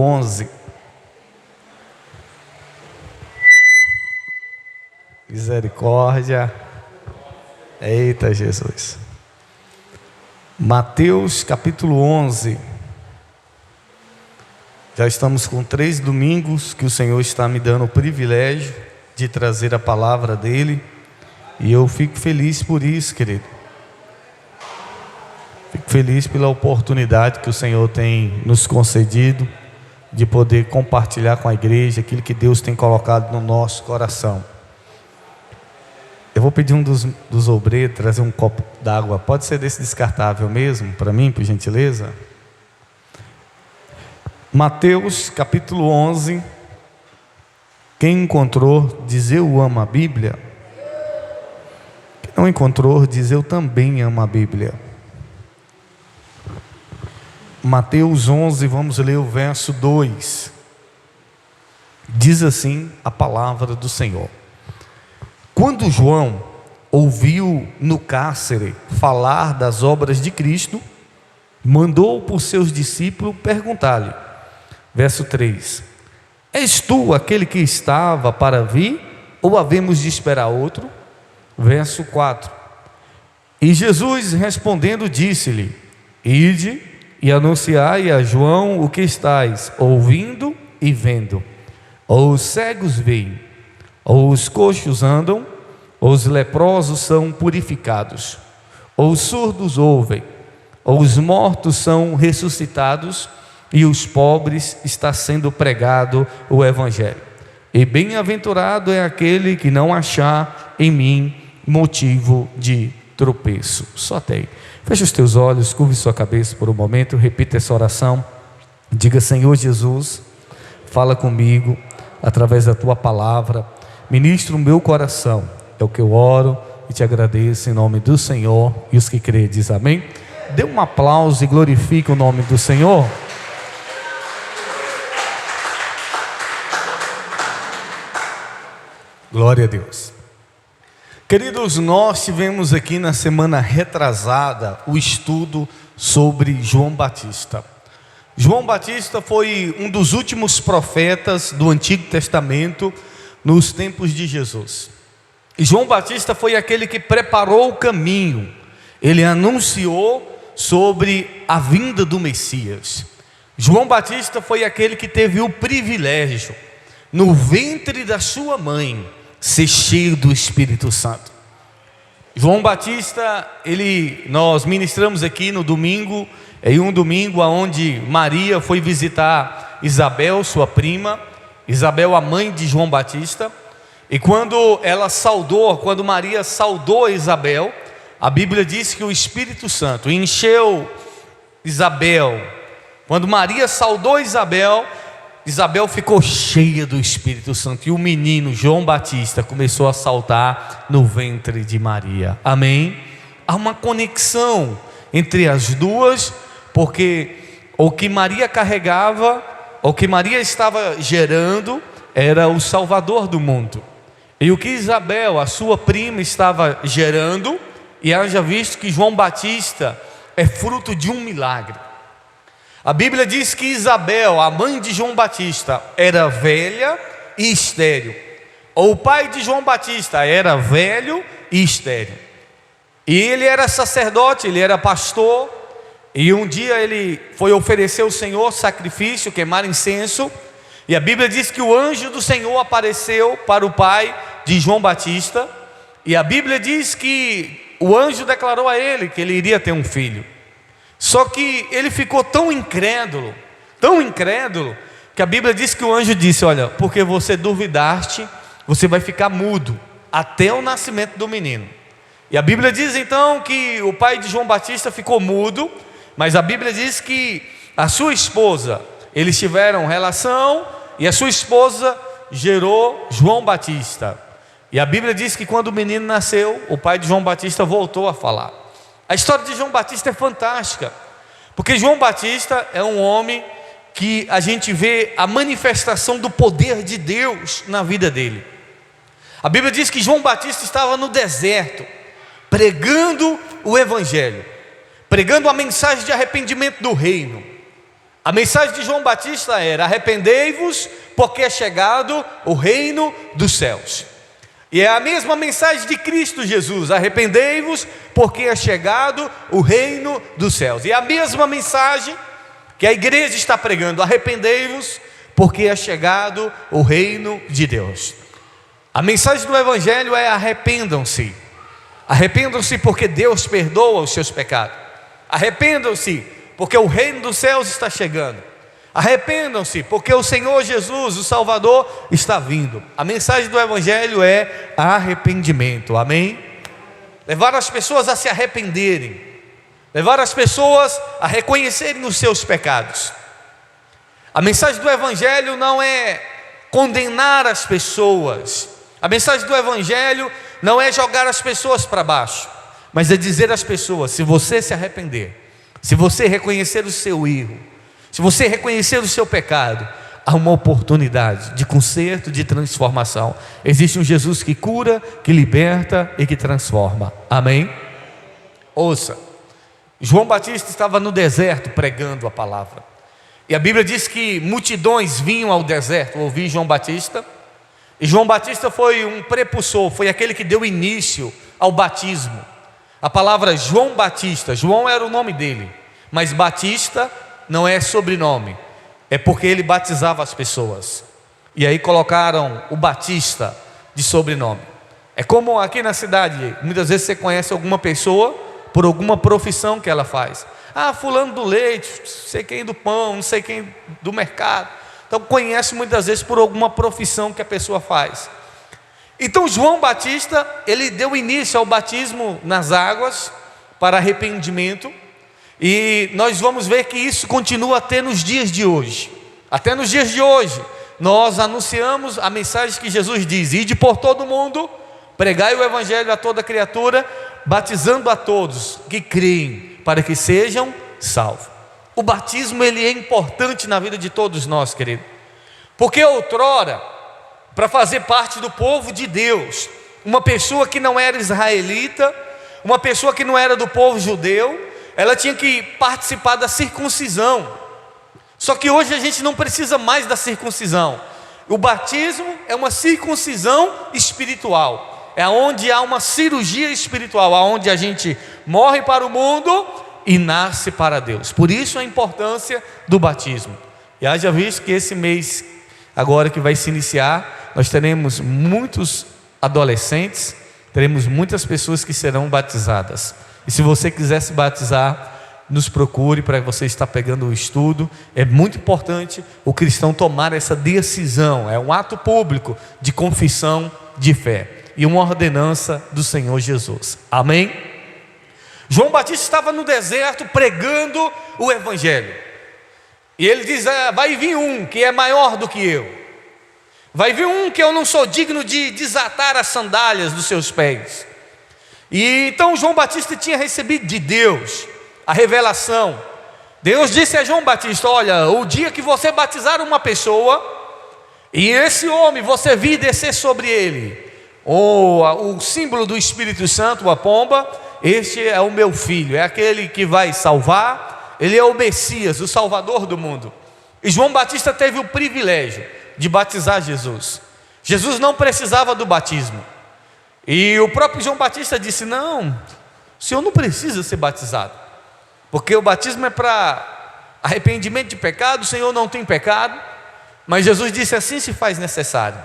11. Misericórdia. Eita Jesus. Mateus capítulo 11. Já estamos com 3 domingos que o Senhor está me dando o privilégio de trazer a palavra dele, e eu fico feliz por isso, querido. Fico feliz pela oportunidade que o Senhor tem nos concedido de poder compartilhar com a igreja aquilo que Deus tem colocado no nosso coração. Eu vou pedir dos obreiros trazer um copo d'água. Pode ser desse descartável mesmo, para mim, por gentileza? Mateus capítulo 11. Quem encontrou, diz eu amo a Bíblia. Quem não encontrou, diz eu também amo a Bíblia. Mateus 11, vamos ler o verso 2. Diz assim a palavra do Senhor: quando João ouviu no cárcere falar das obras de Cristo, mandou por seus discípulos perguntar-lhe. Verso 3: és tu aquele que estava para vir, ou havemos de esperar outro? Verso 4: e Jesus respondendo disse-lhe: ide e anunciai a João o que estais ouvindo e vendo. Ou os cegos veem, ou os coxos andam, ou os leprosos são purificados, ou os surdos ouvem, ou os mortos são ressuscitados, e os pobres está sendo pregado o Evangelho. E bem-aventurado é aquele que não achar em mim motivo de tropeço. Só até aí. Feche os teus olhos, curve sua cabeça por um momento, repita essa oração. Diga: Senhor Jesus, fala comigo através da tua palavra, ministra o meu coração. É o que eu oro e te agradeço em nome do Senhor. E os que creem diz amém. Dê um aplauso e glorifique o nome do Senhor. Glória a Deus. Queridos, nós tivemos aqui na semana retrasada o estudo sobre João Batista. João Batista foi um dos últimos profetas do Antigo Testamento nos tempos de Jesus. E João Batista foi aquele que preparou o caminho. Ele anunciou sobre a vinda do Messias. João Batista foi aquele que teve o privilégio, no ventre da sua mãe, ser cheio do Espírito Santo. João Batista, nós ministramos aqui no domingo, em um domingo onde Maria foi visitar Isabel, sua prima, Isabel, a mãe de João Batista, e quando Maria saudou Isabel, a Bíblia diz que o Espírito Santo encheu Isabel. Quando Maria saudou Isabel, Isabel ficou cheia do Espírito Santo, e o menino João Batista começou a saltar no ventre de Maria. Amém? Há uma conexão entre as duas, porque o que Maria carregava, o que Maria estava gerando, era o Salvador do mundo. E o que Isabel, a sua prima, estava gerando, e haja visto que João Batista é fruto de um milagre. A Bíblia diz que Isabel, a mãe de João Batista, era velha e estéril. O pai de João Batista era velho e estéril. E ele era sacerdote, ele era pastor. E um dia ele foi oferecer ao Senhor sacrifício, queimar incenso. E a Bíblia diz que o anjo do Senhor apareceu para o pai de João Batista. E a Bíblia diz que o anjo declarou a ele que ele iria ter um filho. Só que ele ficou tão incrédulo, que a Bíblia diz que o anjo disse: olha, porque você duvidaste, você vai ficar mudo até o nascimento do menino. E a Bíblia diz então que o pai de João Batista ficou mudo, mas a Bíblia diz que a sua esposa, eles tiveram relação, e a sua esposa gerou João Batista. E a Bíblia diz que quando o menino nasceu, o pai de João Batista voltou a falar. A história de João Batista é fantástica, porque João Batista é um homem que a gente vê a manifestação do poder de Deus na vida dele. A Bíblia diz que João Batista estava no deserto, pregando o Evangelho, pregando a mensagem de arrependimento do reino. A mensagem de João Batista era: arrependei-vos, porque é chegado o reino dos céus. E é a mesma mensagem de Cristo Jesus: arrependei-vos, porque é chegado o reino dos céus. E é a mesma mensagem que a igreja está pregando: arrependei-vos, porque é chegado o reino de Deus. A mensagem do Evangelho é: arrependam-se. Arrependam-se porque Deus perdoa os seus pecados. Arrependam-se porque o reino dos céus está chegando. Arrependam-se porque o Senhor Jesus, o Salvador, está vindo. A mensagem do Evangelho é arrependimento, amém? Levar as pessoas a se arrependerem, levar as pessoas a reconhecerem os seus pecados. A mensagem do Evangelho não é condenar as pessoas. A mensagem do Evangelho não é jogar as pessoas para baixo, mas é dizer às pessoas: se você se arrepender, se você reconhecer o seu erro, se você reconhecer o seu pecado, há uma oportunidade de conserto, de transformação. Existe um Jesus que cura, que liberta e que transforma, amém? Ouça, João Batista estava no deserto pregando a palavra, e a Bíblia diz que multidões vinham ao deserto ouvir João Batista. E João Batista foi um prepulsor, foi aquele que deu início ao batismo. A palavra João Batista, João era o nome dele, mas Batista não é sobrenome, é porque ele batizava as pessoas. E aí colocaram o Batista de sobrenome. É como aqui na cidade, muitas vezes você conhece alguma pessoa por alguma profissão que ela faz. Ah, fulano do leite, sei quem do pão, não sei quem do mercado. Então conhece muitas vezes por alguma profissão que a pessoa faz. Então João Batista, ele deu início ao batismo nas águas para arrependimento. E nós vamos ver que isso continua até nos dias de hoje. Até nos dias de hoje, nós anunciamos a mensagem que Jesus diz: ide por todo mundo, pregai o Evangelho a toda criatura, batizando a todos que creem, para que sejam salvos. O batismo, ele é importante na vida de todos nós, querido, porque outrora, para fazer parte do povo de Deus, uma pessoa que não era israelita, uma pessoa que não era do povo judeu, ela tinha que participar da circuncisão. Só que hoje a gente não precisa mais da circuncisão. O batismo é uma circuncisão espiritual, é onde há uma cirurgia espiritual, onde a gente morre para o mundo e nasce para Deus. Por isso a importância do batismo. E haja visto que esse mês agora que vai se iniciar, nós teremos muitos adolescentes, teremos muitas pessoas que serão batizadas. E se você quiser se batizar, nos procure para você estar pegando o estudo. É muito importante o cristão tomar essa decisão. É um ato público de confissão de fé e uma ordenança do Senhor Jesus, amém? João Batista estava no deserto pregando o Evangelho. E ele diz: vai vir um que é maior do que eu. Vai vir um que eu não sou digno de desatar as sandálias dos seus pés. E então João Batista tinha recebido de Deus a revelação. Deus disse a João Batista: olha, o dia que você batizar uma pessoa, e esse homem você vir descer sobre ele o símbolo do Espírito Santo, a pomba, este é o meu filho, é aquele que vai salvar, ele é o Messias, o Salvador do mundo. E João Batista teve o privilégio de batizar Jesus. Jesus não precisava do batismo. E o próprio João Batista disse: não, o senhor não precisa ser batizado, porque o batismo é para arrependimento de pecado, o senhor não tem pecado. Mas Jesus disse: assim se faz necessário.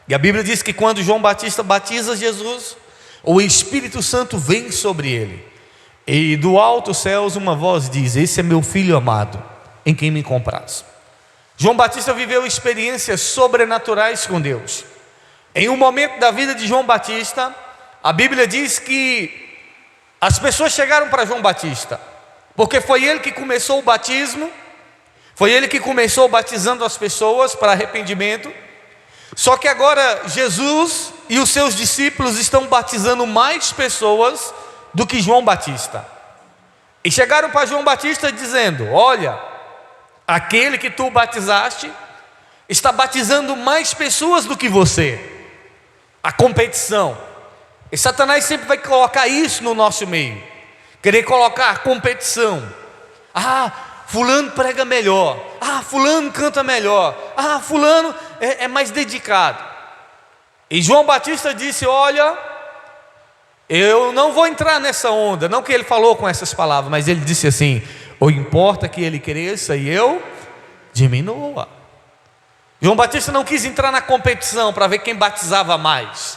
E a Bíblia diz que quando João Batista batiza Jesus, o Espírito Santo vem sobre ele, e do alto céus uma voz diz: esse é meu filho amado, em quem me comprazo. João Batista viveu experiências sobrenaturais com Deus. Em um momento da vida de João Batista, a Bíblia diz que as pessoas chegaram para João Batista, porque foi ele que começou o batismo, foi ele que começou batizando as pessoas para arrependimento. Só que agora Jesus e os seus discípulos estão batizando mais pessoas do que João Batista. E chegaram para João Batista dizendo: olha, aquele que tu batizaste está batizando mais pessoas do que você. A competição. E Satanás sempre vai colocar isso no nosso meio, querer colocar competição. Ah, fulano prega melhor, fulano canta melhor, fulano é mais dedicado. E João Batista disse: olha, eu não vou entrar nessa onda. Não que ele falou com essas palavras, mas ele disse assim: o importa é que ele cresça e eu diminua. João Batista não quis entrar na competição para ver quem batizava mais,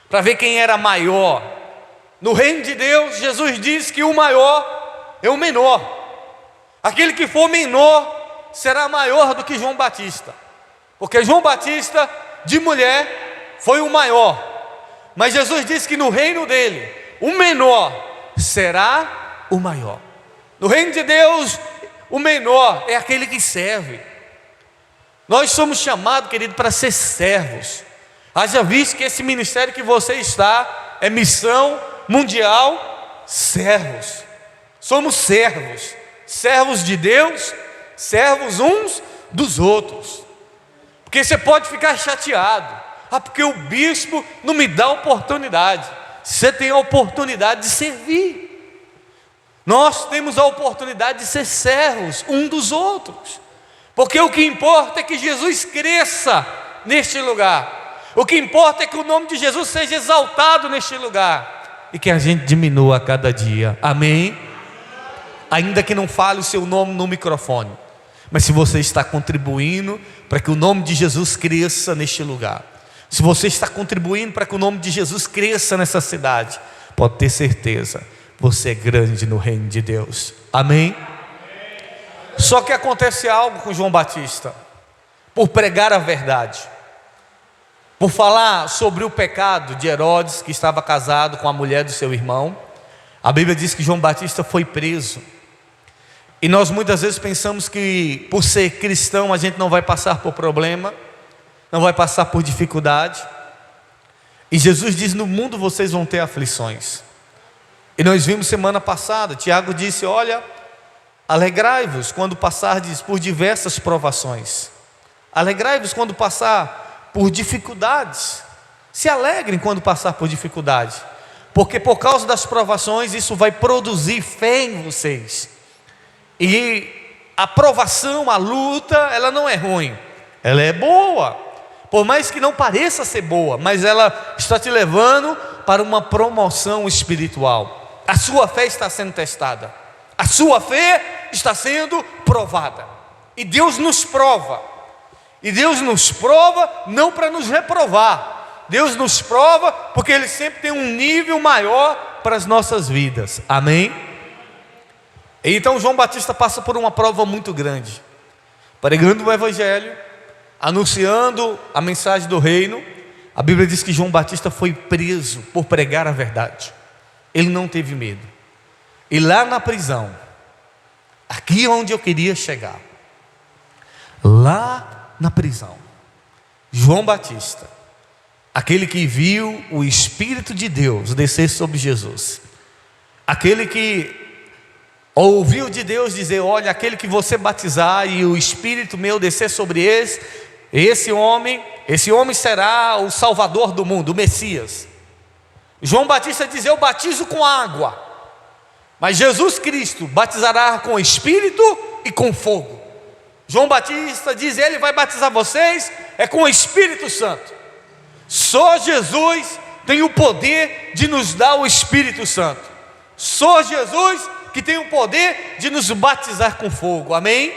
para ver quem era maior. No reino de Deus, Jesus diz que o maior é o menor. Aquele que for menor será maior do que João Batista, porque João Batista, de mulher, foi o maior. Mas Jesus disse que no reino dele, o menor será o maior. No reino de Deus, o menor é aquele que serve. Nós somos chamados, querido, para ser servos. Haja visto que esse ministério que você está é missão mundial, servos. Somos servos, servos de Deus, servos uns dos outros. Porque você pode ficar chateado: porque o bispo não me dá oportunidade. Você tem a oportunidade de servir. Nós temos a oportunidade de ser servos um dos outros, porque o que importa é que Jesus cresça neste lugar. O que importa é que o nome de Jesus seja exaltado neste lugar, e que a gente diminua a cada dia. Amém? Ainda que não fale o seu nome no microfone, mas se você está contribuindo para que o nome de Jesus cresça neste lugar, se você está contribuindo para que o nome de Jesus cresça nessa cidade, pode ter certeza, você é grande no reino de Deus. Amém? Só que acontece algo com João Batista. Por pregar a verdade, por falar sobre o pecado de Herodes, que estava casado com a mulher do seu irmão, a Bíblia diz que João Batista foi preso. E nós muitas vezes pensamos que por ser cristão a gente não vai passar por problema, não vai passar por dificuldade. E Jesus diz: no mundo vocês vão ter aflições. E nós vimos semana passada, Tiago disse: olha, alegrai-vos quando passardes por diversas provações. Alegrai-vos quando passar por dificuldades. Se alegrem quando passar por dificuldade, porque por causa das provações isso vai produzir fé em vocês. E a provação, a luta, ela não é ruim, ela é boa. Por mais que não pareça ser boa, mas ela está te levando para uma promoção espiritual. A sua fé está sendo testada, a sua fé está sendo provada. E Deus nos prova. E Deus nos prova não para nos reprovar. Deus nos prova porque Ele sempre tem um nível maior para as nossas vidas. Amém? Então João Batista passa por uma prova muito grande, pregando o Evangelho, anunciando a mensagem do reino. A Bíblia diz que João Batista foi preso por pregar a verdade. Ele não teve medo. E lá na prisão, aqui onde eu queria chegar, lá na prisão, João Batista, aquele que viu o Espírito de Deus descer sobre Jesus, aquele que ouviu de Deus dizer: olha, aquele que você batizar e o Espírito meu descer sobre esse homem será o Salvador do mundo, o Messias. João Batista diz: eu batizo com água, mas Jesus Cristo batizará com Espírito e com fogo. João Batista diz: ele vai batizar vocês com o Espírito Santo. Só Jesus tem o poder de nos dar o Espírito Santo. Só Jesus que tem o poder de nos batizar com fogo. Amém?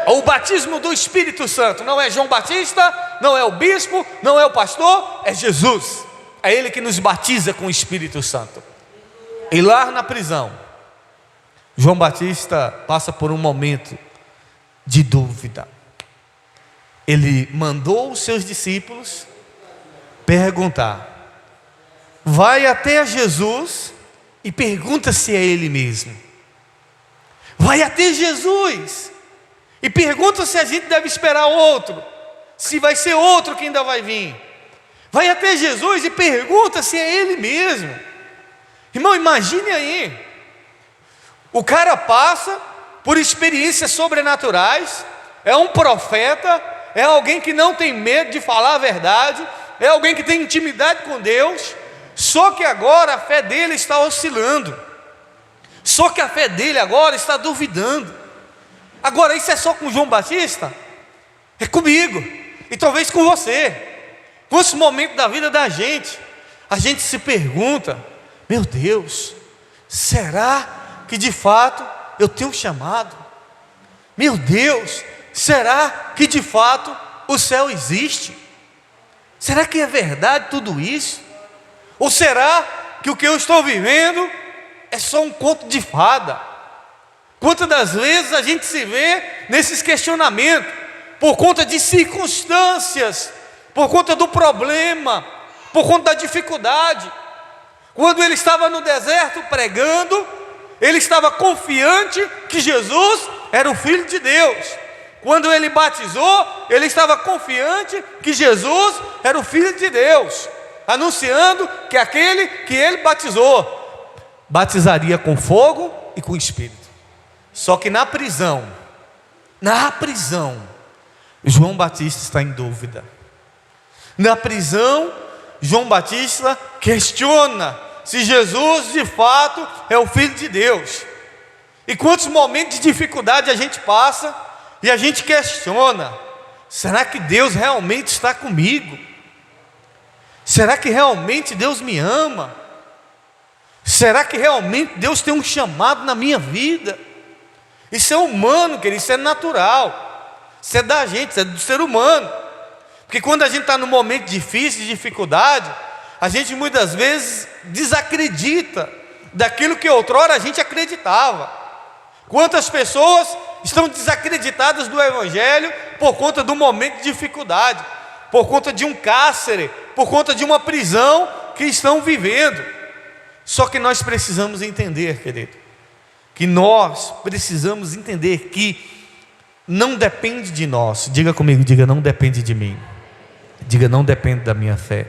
O batismo do Espírito Santo não é João Batista, não é o bispo, não é o pastor, é Jesus. É Ele que nos batiza com o Espírito Santo. E lá na prisão, João Batista passa por um momento de dúvida. Ele mandou os seus discípulos perguntar: vai até Jesus e pergunta se é Ele mesmo. Vai até Jesus e pergunta se a gente deve esperar outro, se vai ser outro que ainda vai vir. Vai até Jesus e pergunta se é Ele mesmo. Irmão, imagine aí, o cara passa por experiências sobrenaturais, é um profeta, é alguém que não tem medo de falar a verdade, é alguém que tem intimidade com Deus. Só que agora a fé dele está oscilando, só que a fé dele agora está duvidando. Agora, isso é só com João Batista? É comigo, e talvez com você. Quantos momentos da vida da gente, a gente se pergunta: meu Deus, será que de fato eu tenho um chamado? Meu Deus, será que de fato o céu existe? Será que é verdade tudo isso? Ou será que o que eu estou vivendo é só um conto de fada? Quantas das vezes a gente se vê nesses questionamentos, por conta de circunstâncias, por conta do problema, por conta da dificuldade. Quando ele estava no deserto pregando, ele estava confiante que Jesus era o Filho de Deus. Quando ele batizou, ele estava confiante que Jesus era o Filho de Deus, anunciando que aquele que ele batizou, batizaria com fogo e com Espírito. Só que na prisão, João Batista está em dúvida. Na prisão, João Batista questiona se Jesus de fato é o Filho de Deus. E quantos momentos de dificuldade a gente passa e a gente questiona: será que Deus realmente está comigo? Será que realmente Deus me ama? Será que realmente Deus tem um chamado na minha vida? Isso é humano, querido, isso é natural, isso é da gente, isso é do ser humano. Porque quando a gente está num momento difícil, de dificuldade, a gente muitas vezes desacredita daquilo que outrora a gente acreditava. Quantas pessoas estão desacreditadas do Evangelho por conta do momento de dificuldade, por conta de um cárcere, por conta de uma prisão que estão vivendo. Só que nós precisamos entender, querido, que nós precisamos entender que não depende de nós. Diga comigo, diga: não depende de mim. Diga: não depende da minha fé.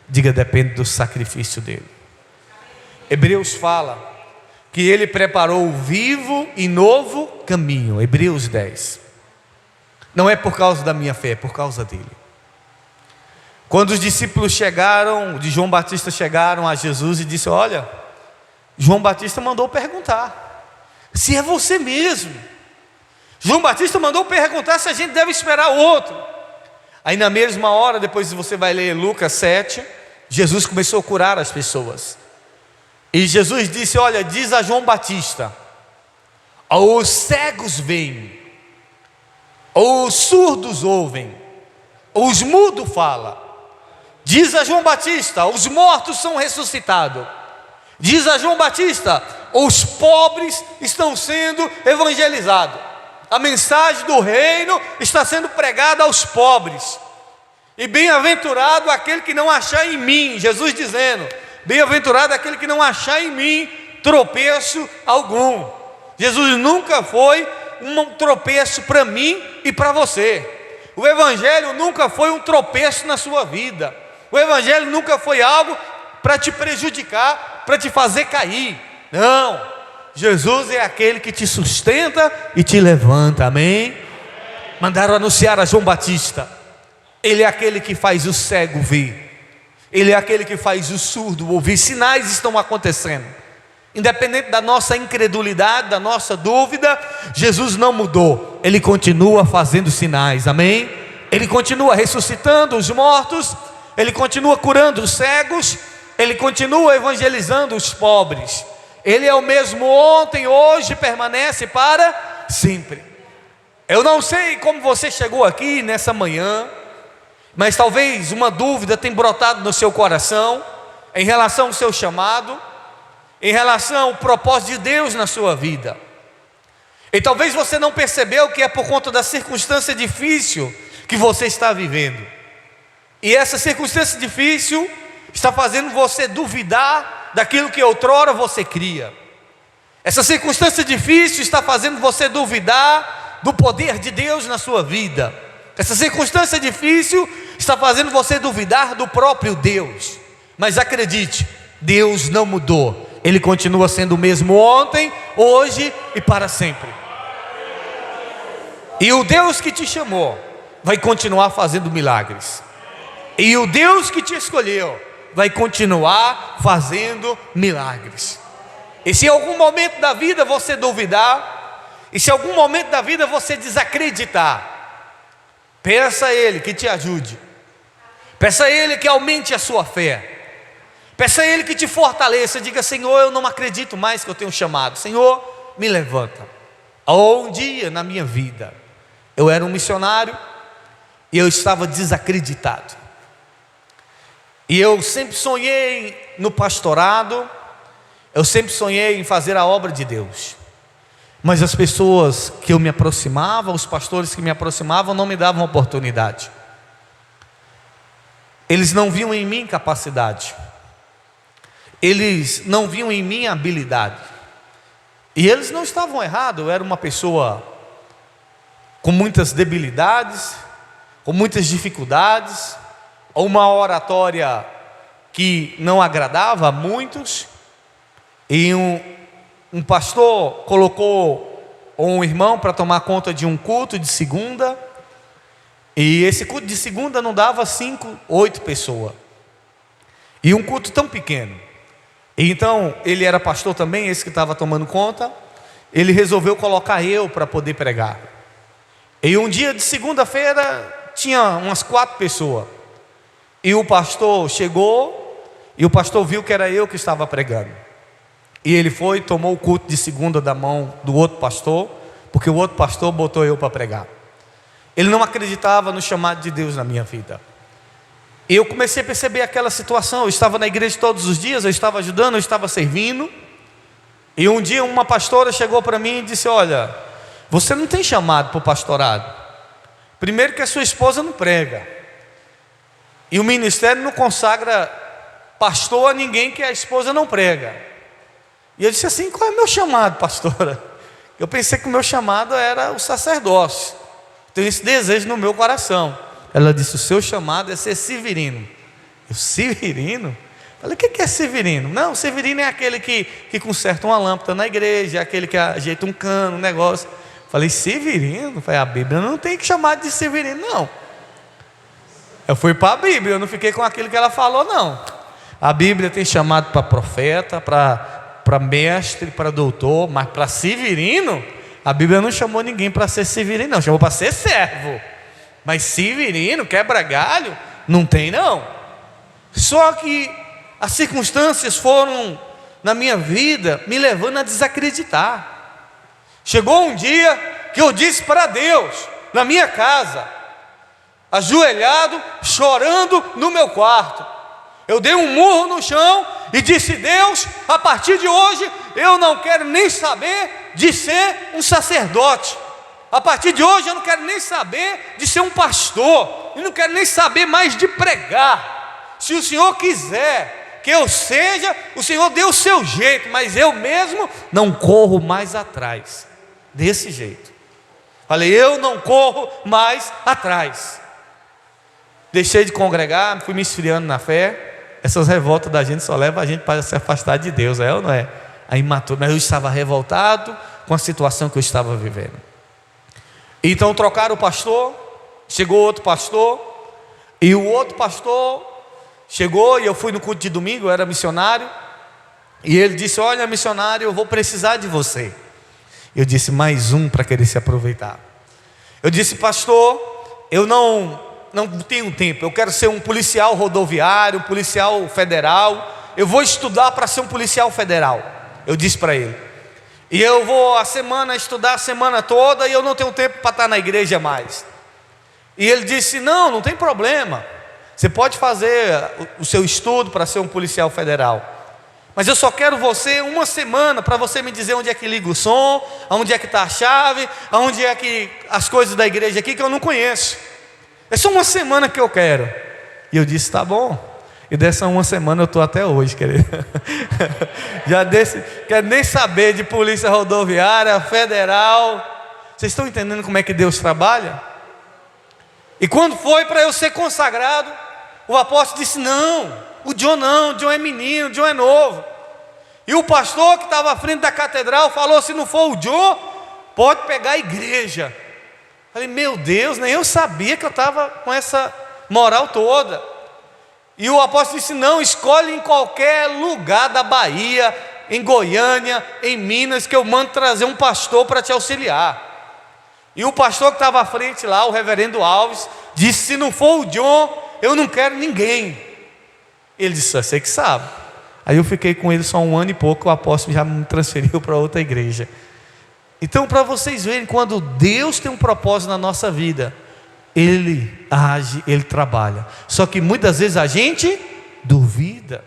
Diga: depende do sacrifício dele. Hebreus fala que ele preparou o vivo e novo caminho. Hebreus 10. Não é por causa da minha fé, é por causa dele. Quando os discípulos de João Batista chegaram a Jesus e disse: olha, João Batista mandou perguntar se é você mesmo. João Batista mandou perguntar se a gente deve esperar outro. Aí na mesma hora, depois você vai ler Lucas 7, Jesus começou a curar as pessoas. E Jesus disse: olha, diz a João Batista: os cegos veem, os surdos ouvem, os mudos falam. Diz a João Batista: os mortos são ressuscitados. Diz a João Batista: os pobres estão sendo evangelizados. A mensagem do reino está sendo pregada aos pobres. E bem-aventurado aquele que não achar em mim, Jesus dizendo: bem-aventurado aquele que não achar em mim tropeço algum. Jesus nunca foi um tropeço para mim e para você. O Evangelho nunca foi um tropeço na sua vida. O Evangelho nunca foi algo para te prejudicar, para te fazer cair. Não, Jesus é aquele que te sustenta e te levanta, amém? Mandaram anunciar a João Batista: ele é aquele que faz o cego ver, ele é aquele que faz o surdo ouvir. Sinais estão acontecendo, independente da nossa incredulidade, da nossa dúvida. Jesus não mudou, ele continua fazendo sinais, amém? Ele continua ressuscitando os mortos, ele continua curando os cegos, ele continua evangelizando os pobres. Ele é o mesmo ontem, hoje, permanece para sempre. Eu não sei como você chegou aqui nessa manhã, mas talvez uma dúvida tenha brotado no seu coração em relação ao seu chamado, em relação ao propósito de Deus na sua vida. E talvez você não percebeu que é por conta da circunstância difícil que você está vivendo. E essa circunstância difícil está fazendo você duvidar daquilo que outrora você cria. Essa circunstância difícil está fazendo você duvidar do poder de Deus na sua vida. Essa circunstância difícil está fazendo você duvidar do próprio Deus. Mas acredite, Deus não mudou. Ele continua sendo o mesmo ontem, hoje e para sempre. E o Deus que te chamou vai continuar fazendo milagres. E o Deus que te escolheu vai continuar fazendo milagres. E se em algum momento da vida você duvidar, E se algum momento da vida você desacreditar, peça a Ele que te ajude. Peça a Ele que aumente a sua fé. Peça a Ele que te fortaleça. Diga: Senhor, eu não acredito mais que eu tenho chamado. Senhor, me levanta. Ou um dia na minha vida, eu era um missionário e eu estava desacreditado. E eu sempre sonhei no pastorado. Eu sempre sonhei em fazer a obra de Deus. Mas as pessoas que eu me aproximava, os pastores que me aproximavam, não me davam oportunidade. Eles não viam em mim capacidade. Eles não viam em mim habilidade. E eles não estavam errados. Eu era uma pessoa com muitas debilidades, com muitas dificuldades, uma oratória que não agradava a muitos. E um pastor colocou um irmão para tomar conta de um culto de segunda. E esse culto de segunda não dava 5, 8 pessoas. E um culto tão pequeno. E então ele era pastor também, esse que estava tomando conta. Ele resolveu colocar eu para poder pregar. E um dia de segunda-feira tinha umas 4 pessoas. E o pastor chegou e o pastor viu que era eu que estava pregando. E ele foi, tomou o culto de segunda da mão do outro pastor, porque o outro pastor botou eu para pregar. Ele não acreditava no chamado de Deus na minha vida. E eu comecei a perceber aquela situação. Eu estava na igreja todos os dias, eu estava ajudando, eu estava servindo. E um dia uma pastora chegou para mim e disse: olha, você não tem chamado para o pastorado. Primeiro que a sua esposa não prega. E o ministério não consagra pastor a ninguém que a esposa não prega. E eu disse assim: qual é o meu chamado, pastora? Eu pensei que o meu chamado era o sacerdócio. Tenho esse desejo no meu coração. Ela disse: o seu chamado é ser severino. Eu: severino? Falei: o que é severino? Não, severino é aquele que conserta uma lâmpada na igreja, é aquele que ajeita um cano, um negócio. Falei: severino? Falei: a Bíblia não tem que chamar de severino, não. Eu fui para a Bíblia, eu não fiquei com aquilo que ela falou, não. A Bíblia tem chamado para profeta, para mestre, para doutor, mas para severino, a Bíblia não chamou ninguém para ser severino, não. Chamou para ser servo. Mas severino, quebra galho, não tem, não. Só que as circunstâncias foram na minha vida me levando a desacreditar. Chegou um dia que eu disse para Deus, na minha casa, ajoelhado, chorando no meu quarto, eu dei um murro no chão e disse: Deus, a partir de hoje eu não quero nem saber de ser um sacerdote. A partir de hoje eu não quero nem saber de ser um pastor. Eu não quero nem saber mais de pregar. Se o Senhor quiser que eu seja, o Senhor dê o seu jeito, mas eu mesmo não corro mais atrás. Desse jeito. Falei: eu não corro mais atrás. Deixei de congregar, fui me esfriando na fé. Essas revoltas da gente só levam a gente para se afastar de Deus, é ou não é? Aí matou, mas eu estava revoltado com a situação que eu estava vivendo. Então trocaram o pastor, chegou outro pastor, e o outro pastor chegou, e eu fui no culto de domingo, eu era missionário, e ele disse: olha, missionário, eu vou precisar de você. Eu disse: mais um para querer se aproveitar. Eu disse: pastor, eu não tenho tempo, eu quero ser um policial rodoviário, um policial federal, eu vou estudar para ser um policial federal. Eu disse para ele: e eu vou estudar a semana toda, e eu não tenho tempo para estar na igreja mais. E ele disse: não tem problema, você pode fazer o seu estudo para ser um policial federal, mas eu só quero você uma semana para você me dizer onde é que liga o som, onde é que está a chave, onde é que as coisas da igreja aqui que eu não conheço. É só uma semana que eu quero. E eu disse: tá bom. E dessa uma semana eu estou até hoje, querido. Quero nem saber de polícia rodoviária, federal. Vocês estão entendendo como é que Deus trabalha? E quando foi para eu ser consagrado, o apóstolo disse: não, o John é menino, o John é novo. E o pastor que estava à frente da catedral falou: se não for o John, pode pegar a igreja. Falei: meu Deus, nem eu sabia que eu estava com essa moral toda. E o apóstolo disse: não, escolhe em qualquer lugar da Bahia, em Goiânia, em Minas, que eu mando trazer um pastor para te auxiliar. E o pastor que estava à frente lá, o reverendo Alves, disse: se não for o John, eu não quero ninguém. Ele disse: você que sabe. Aí eu fiquei com ele só 1 ano e pouco, o apóstolo já me transferiu para outra igreja. Então, para vocês verem, quando Deus tem um propósito na nossa vida, Ele age, Ele trabalha. Só que muitas vezes a gente duvida,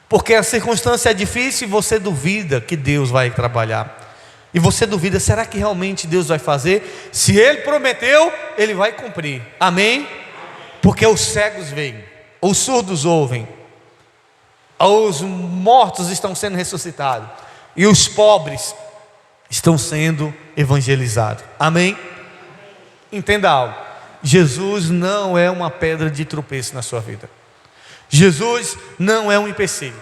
porque a circunstância é difícil e você duvida que Deus vai trabalhar. E você duvida: será que realmente Deus vai fazer? Se Ele prometeu, Ele vai cumprir. Amém? Porque os cegos veem, os surdos ouvem, os mortos estão sendo ressuscitados, e os pobres estão sendo evangelizados. Amém? Entenda algo: Jesus não é uma pedra de tropeço na sua vida. Jesus não é um empecilho.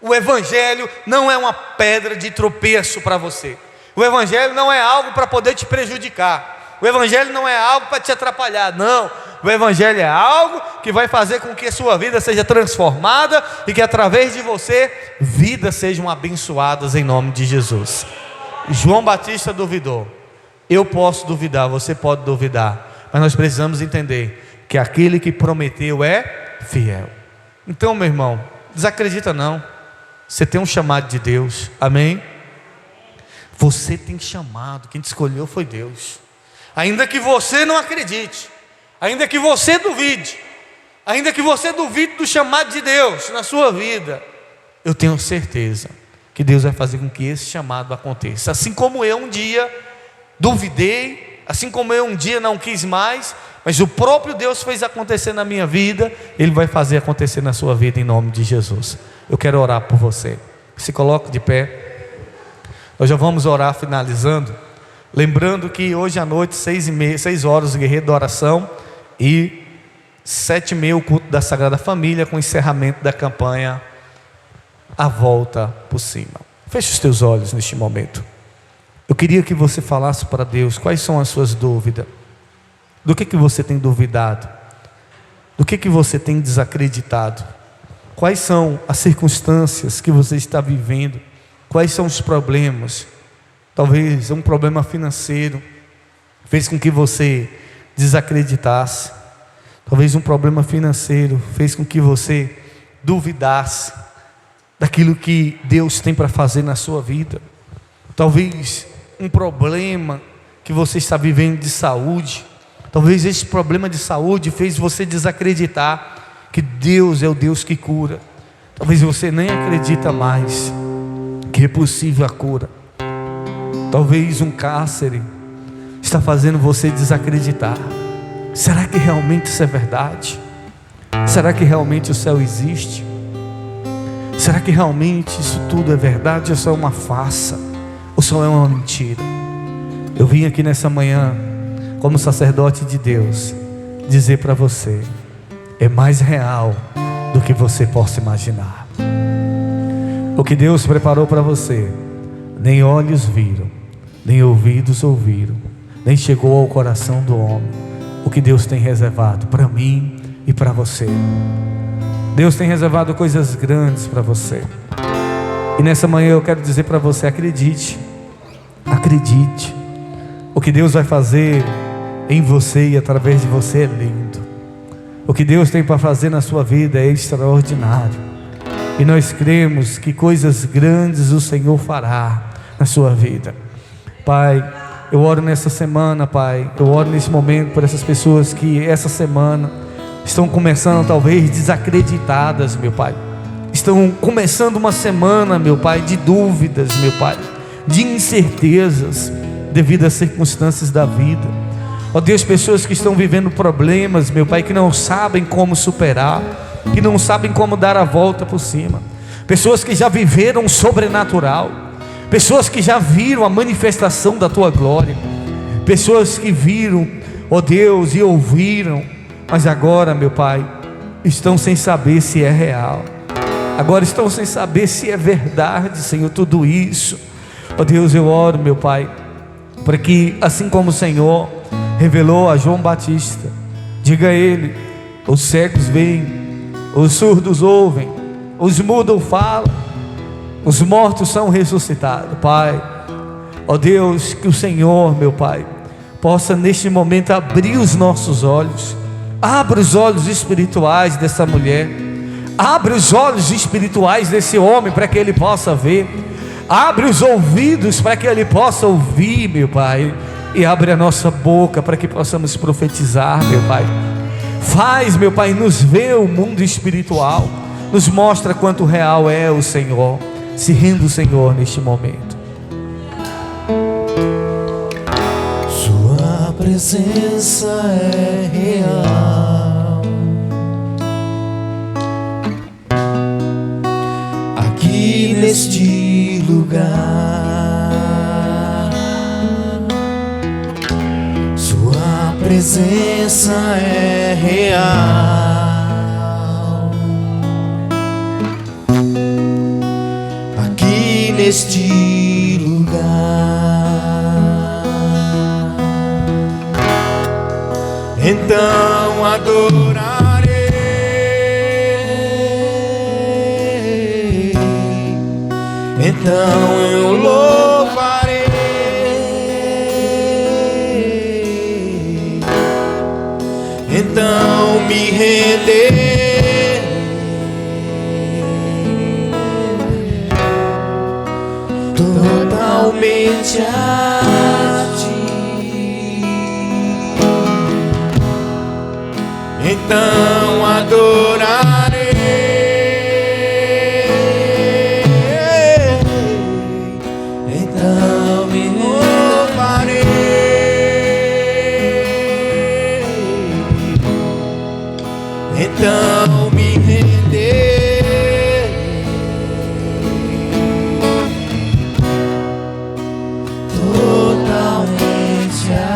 O Evangelho não é uma pedra de tropeço para você. O Evangelho não é algo para poder te prejudicar. O Evangelho não é algo para te atrapalhar. Não, o Evangelho é algo que vai fazer com que a sua vida seja transformada e que através de você, vidas sejam abençoadas em nome de Jesus. João Batista duvidou. Eu posso duvidar, você pode duvidar, mas nós precisamos entender que aquele que prometeu é fiel. Então, meu irmão, desacredita não. Você tem um chamado de Deus. Amém? Você tem chamado. Quem te escolheu foi Deus. Ainda que você não acredite, ainda que você duvide, ainda que você duvide do chamado de Deus na sua vida, eu tenho certeza que Deus vai fazer com que esse chamado aconteça. Assim como eu um dia duvidei, assim como eu um dia não quis mais, mas o próprio Deus fez acontecer na minha vida, Ele vai fazer acontecer na sua vida em nome de Jesus. Eu quero orar por você. Se coloque de pé. Nós já vamos orar finalizando, lembrando que hoje à noite 6 horas o guerreiro da oração e 7h30 o culto da Sagrada Família, com o encerramento da campanha A Volta por Cima. Feche os teus olhos neste momento. Eu queria que você falasse para Deus quais são as suas dúvidas. Do que você tem duvidado? Do que você tem desacreditado? Quais são as circunstâncias que você está vivendo? Quais são os problemas? Talvez um problema financeiro fez com que você desacreditasse. Talvez um problema financeiro fez com que você duvidasse daquilo que Deus tem para fazer na sua vida. Talvez um problema que você está vivendo de saúde. Talvez esse problema de saúde fez você desacreditar que Deus é o Deus que cura. Talvez você nem acredita mais que é possível a cura. Talvez um cárcere está fazendo você desacreditar. Será que realmente isso é verdade? Será que realmente o céu existe? Será que realmente isso tudo é verdade ou só é uma farsa? Ou só é uma mentira? Eu vim aqui nessa manhã, como sacerdote de Deus, dizer para você: é mais real do que você possa imaginar. O que Deus preparou para você, nem olhos viram, nem ouvidos ouviram, nem chegou ao coração do homem, o que Deus tem reservado para mim e para você. Deus tem reservado coisas grandes para você. E nessa manhã eu quero dizer para você: acredite, acredite. O que Deus vai fazer em você e através de você é lindo. O que Deus tem para fazer na sua vida é extraordinário. E nós cremos que coisas grandes o Senhor fará na sua vida. Pai, eu oro nessa semana, Pai. Eu oro nesse momento por essas pessoas que essa semana estão começando talvez desacreditadas, meu Pai. Estão começando uma semana, meu Pai, de dúvidas, meu Pai, de incertezas devido às circunstâncias da vida. Ó Deus, pessoas que estão vivendo problemas, meu Pai, que não sabem como superar, que não sabem como dar a volta por cima. Pessoas que já viveram o sobrenatural, pessoas que já viram a manifestação da Tua glória, pessoas que viram, ó Deus, e ouviram, mas agora, meu Pai, estão sem saber se é real. Agora estão sem saber se é verdade, Senhor, tudo isso. Ó Deus, eu oro, meu Pai, para que assim como o Senhor revelou a João Batista, diga a ele: os cegos veem, os surdos ouvem, os mudos falam. os mortos são ressuscitados, Pai. Ó Deus, que o Senhor, meu Pai, possa neste momento abrir os nossos olhos. Abra os olhos espirituais dessa mulher, abre os olhos espirituais desse homem para que ele possa ver, abre os ouvidos para que ele possa ouvir, meu Pai, e abre a nossa boca para que possamos profetizar, meu Pai. Faz, meu Pai, nos ver o mundo espiritual, nos mostra quanto real é o Senhor. Se renda o Senhor neste momento. Sua presença é real aqui neste lugar. Sua presença é real aqui neste lugar. Então adorarei, então eu louvarei, então me renderei totalmente a ti. Então adorarei, então me louvarei, então me renderei totalmente a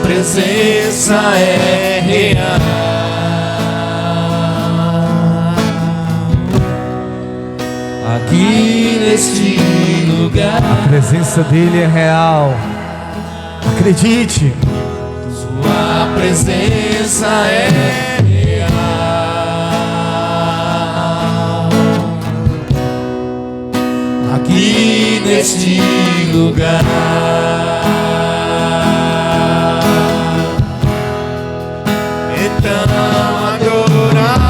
presença é real aqui neste lugar. A presença dele é real, acredite. Sua presença é real aqui neste lugar. Então adorarei,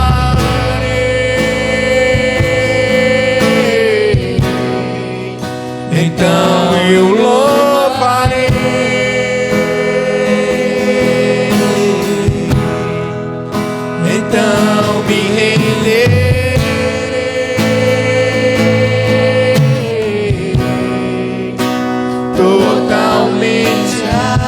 então eu louvarei, então me renderei totalmente a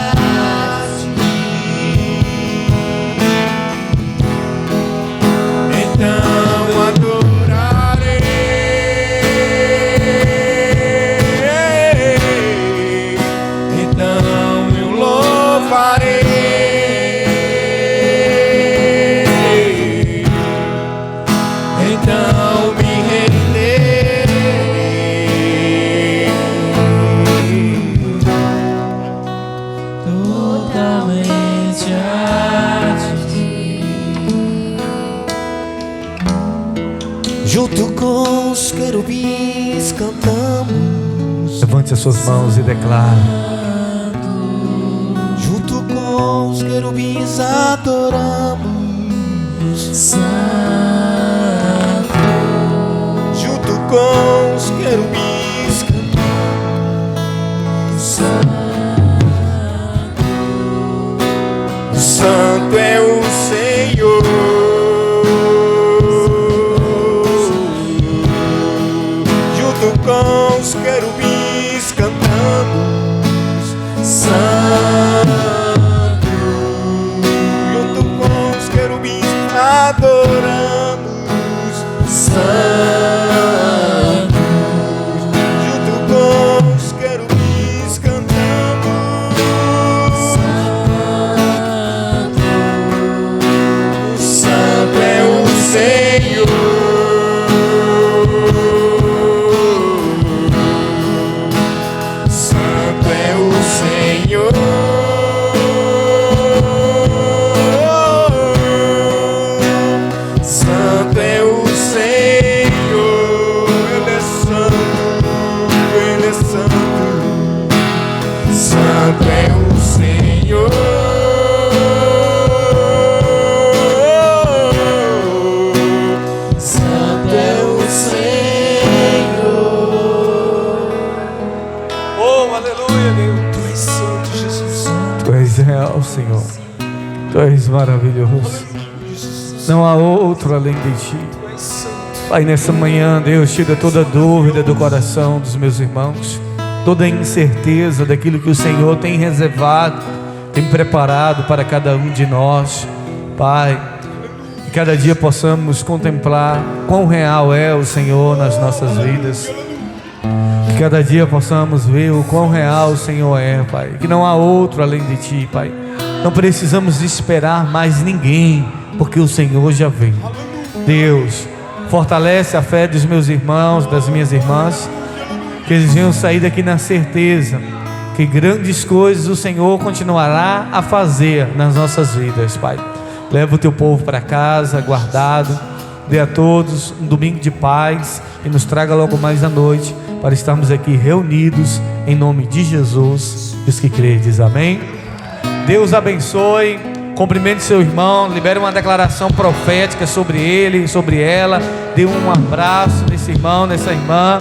junto com os querubins cantamos. Levante as suas mãos e declare. Junto com os querubins adoramos. Santo. Junto com os querubins cantamos. Santo. Santo é o Senhor. Com os querubins cantamos Santo, junto com os querubins adoramos Santo, junto com os querubins cantamos Santo, Santo é o Senhor. Senhor, Santo é o Senhor. Santo é o Senhor. Oh, aleluia, Deus. Tu és santo, Jesus. Tu és real, Senhor. Tu és maravilhoso. Não há outro além de Ti. Tu és santo. Pai, nessa manhã, Deus, tira toda dúvida do coração dos meus irmãos, toda incerteza daquilo que o Senhor tem reservado, tem preparado para cada um de nós. Pai, que cada dia possamos contemplar quão real é o Senhor nas nossas vidas. Que cada dia possamos ver o quão real o Senhor é, Pai. Que não há outro além de Ti, Pai. Não precisamos esperar mais ninguém, porque o Senhor já vem. Deus, fortalece a fé dos meus irmãos, das minhas irmãs, que eles venham sair daqui na certeza que grandes coisas o Senhor continuará a fazer nas nossas vidas, Pai. Leva o Teu povo para casa, guardado. Dê a todos um domingo de paz e nos traga logo mais à noite para estarmos aqui reunidos em nome de Jesus. Os que credes, amém. Deus abençoe. Cumprimente seu irmão, libere uma declaração profética sobre ele, sobre ela. Dê um abraço nesse irmão, nessa irmã.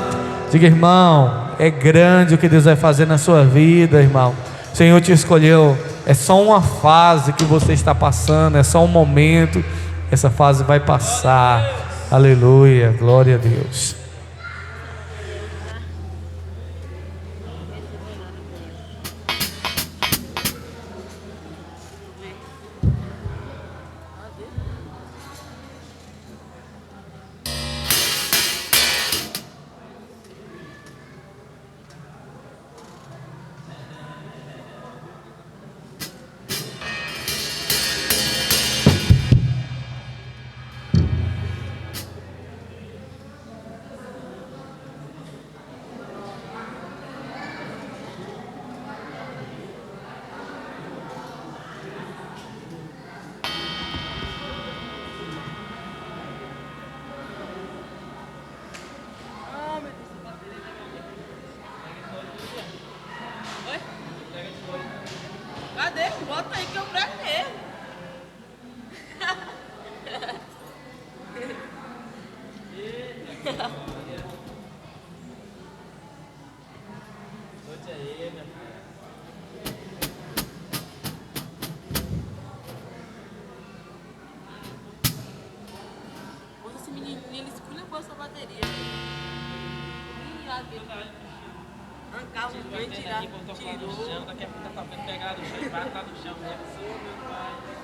Diga, irmão, é grande o que Deus vai fazer na sua vida, irmão. O Senhor te escolheu. É só uma fase que você está passando, é só um momento. Essa fase vai passar. Aleluia, glória a Deus. Cadê? Bota aí que eu prego mesmo. Esse menininho, ele esculhambou essa bateria. Arrancava o trem, tirava, tirou. Daqui a pouco tá pegado no chão e bate lá no chão mesmo.